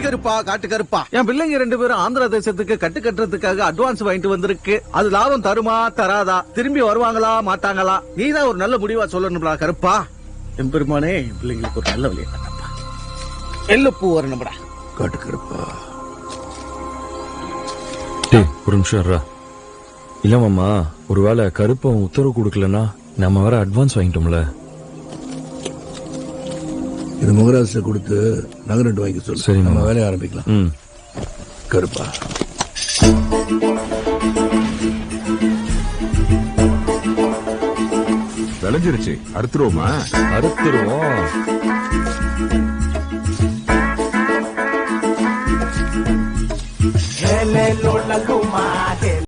கருப்பா காட்டு கருப்பா, என் பிள்ளைங்க 2 பேரும் ஆந்திரா தேசத்துக்கு கட்டு கட்டுறதுக்காக அட்வான்ஸ் வாங்கிட்டு வந்திருக்கு. அது லாபம் தருமா தராதா, திரும்பி வருவாங்களா மாட்டாங்களா, நீதான் ஒரு நல்ல முடிவா சொல்லணும்டா கருப்பா. எம்பெருமானே, என் பிள்ளைங்களுக்கு ஒரு நல்ல வழியை காட்டப்பா. எல்லப்பூ வரணும்டா காட்டு கருப்பா. ஒரு நிமிஷம் இல்ல மாமா, ஒருவேளை கருப்பன் உத்தரவு கொடுக்கலன்னா நம்ம வேற அட்வான்ஸ் வாங்கிட்டோம்ல. இது முகராஜ கொடுத்து நகை 2 வாங்கி சொல்லு. சரி, நம்ம வேலையை ஆரம்பிக்கலாம். கருப்பா, விளைஞ்சிருச்சு, அறுத்துருவோமா? அறுத்துருவோம்.